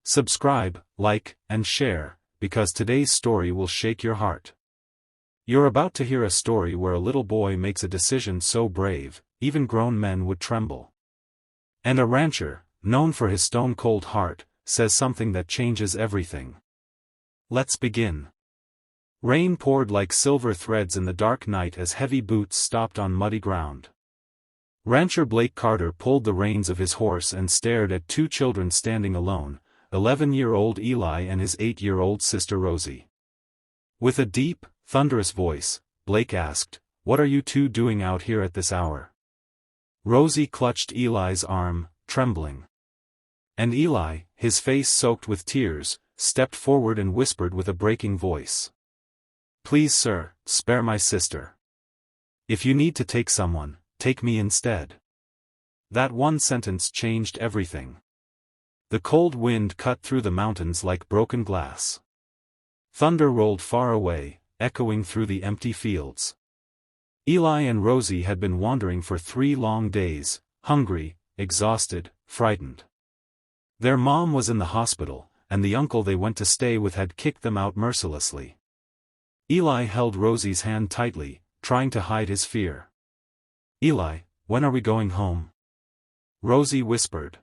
Subscribe, like, and share, because today's story will shake your heart. You're about to hear a story where a little boy makes a decision so brave, even grown men would tremble. And a rancher, known for his stone-cold heart, says something that changes everything. Let's begin. Rain poured like silver threads in the dark night as heavy boots stopped on muddy ground. Rancher Blake Carter pulled the reins of his horse and stared at two children standing alone, 11-year-old Eli and his 8-year-old sister Rosie. With a deep, thunderous voice, Blake asked, "What are you two doing out here at this hour?" Rosie clutched Eli's arm, trembling. And Eli, his face soaked with tears, stepped forward and whispered with a breaking voice. "Please sir, spare my sister. If you need to take someone, take me instead." That one sentence changed everything. The cold wind cut through the mountains like broken glass. Thunder rolled far away, echoing through the empty fields. Eli and Rosie had been wandering for 3 long days, hungry, exhausted, frightened. Their mom was in the hospital, and the uncle they went to stay with had kicked them out mercilessly. Eli held Rosie's hand tightly, trying to hide his fear. "Eli, when are we going home?" Rosie whispered.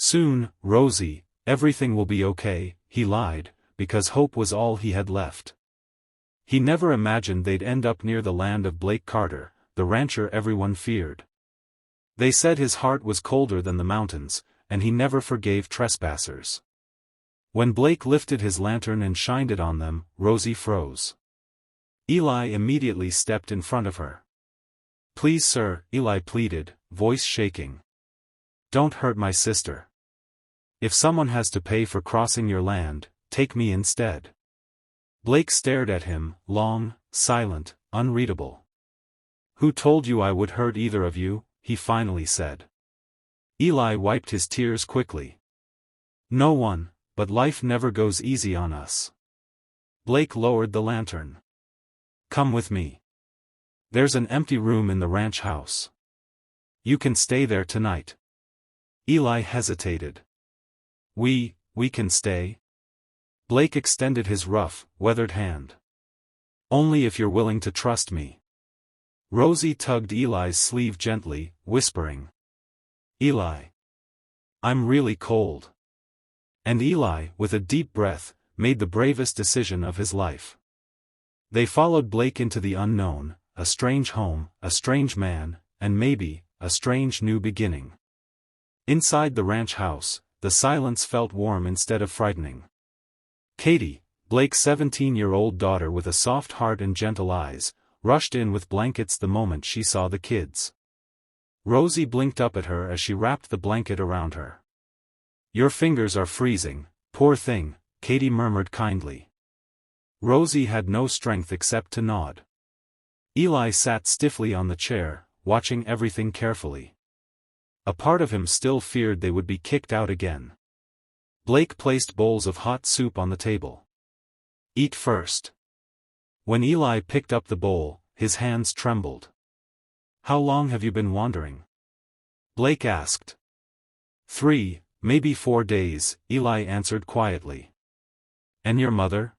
"Soon, Rosie, everything will be okay," he lied, because hope was all he had left. He never imagined they'd end up near the land of Blake Carter, the rancher everyone feared. They said his heart was colder than the mountains, and he never forgave trespassers. When Blake lifted his lantern and shined it on them, Rosie froze. Eli immediately stepped in front of her. "Please sir," Eli pleaded, voice shaking. "Don't hurt my sister. If someone has to pay for crossing your land, take me instead." Blake stared at him, long, silent, unreadable. "Who told you I would hurt either of you?" he finally said. Eli wiped his tears quickly. "No one, but life never goes easy on us." Blake lowered the lantern. "Come with me. There's an empty room in the ranch house. You can stay there tonight." Eli hesitated. We can stay?" Blake extended his rough, weathered hand. "Only if you're willing to trust me." Rosie tugged Eli's sleeve gently, whispering, "Eli, I'm really cold." And Eli, with a deep breath, made the bravest decision of his life. They followed Blake into the unknown, a strange home, a strange man, and maybe, a strange new beginning. Inside the ranch house, the silence felt warm instead of frightening. Katie, Blake's 17-year-old daughter with a soft heart and gentle eyes, rushed in with blankets the moment she saw the kids. Rosie blinked up at her as she wrapped the blanket around her. "Your fingers are freezing, poor thing," Katie murmured kindly. Rosie had no strength except to nod. Eli sat stiffly on the chair, watching everything carefully. A part of him still feared they would be kicked out again. Blake placed bowls of hot soup on the table. "Eat first." When Eli picked up the bowl, his hands trembled. "How long have you been wandering?" Blake asked. 3, maybe 4 days, Eli answered quietly. "And your mother?"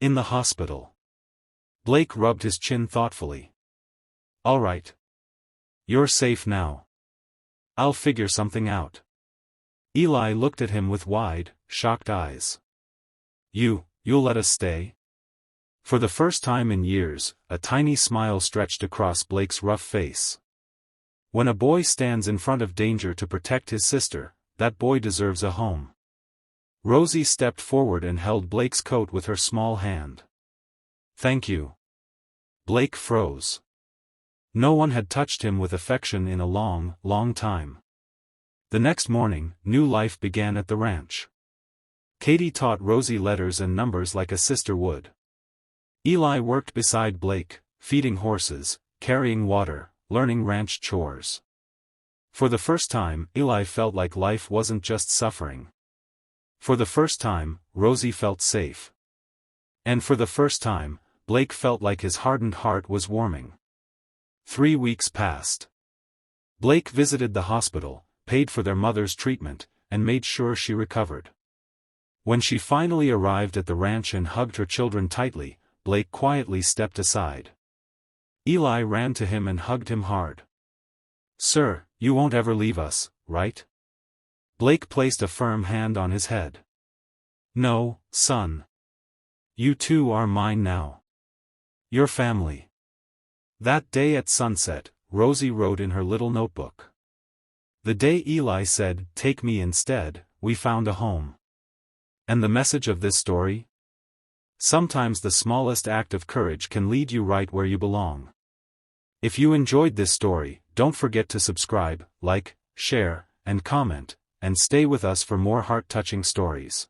"In the hospital." Blake rubbed his chin thoughtfully. "All right. You're safe now. I'll figure something out." Eli looked at him with wide, shocked eyes. You'll let us stay?" For the first time in years, a tiny smile stretched across Blake's rough face. When a boy stands in front of danger to protect his sister, that boy deserves a home. Rosie stepped forward and held Blake's coat with her small hand. "Thank you." Blake froze. No one had touched him with affection in a long, long time. The next morning, new life began at the ranch. Katie taught Rosie letters and numbers like a sister would. Eli worked beside Blake, feeding horses, carrying water, learning ranch chores. For the first time, Eli felt like life wasn't just suffering. For the first time, Rosie felt safe. And for the first time, Blake felt like his hardened heart was warming. 3 weeks passed. Blake visited the hospital, paid for their mother's treatment, and made sure she recovered. When she finally arrived at the ranch and hugged her children tightly, Blake quietly stepped aside. Eli ran to him and hugged him hard. "Sir, you won't ever leave us, right?" Blake placed a firm hand on his head. "No, son. You two are mine now. Your family." That day at sunset, Rosie wrote in her little notebook. "The day Eli said, 'Take me instead,' we found a home." And the message of this story? Sometimes the smallest act of courage can lead you right where you belong. If you enjoyed this story, don't forget to subscribe, like, share, and comment, and stay with us for more heart-touching stories.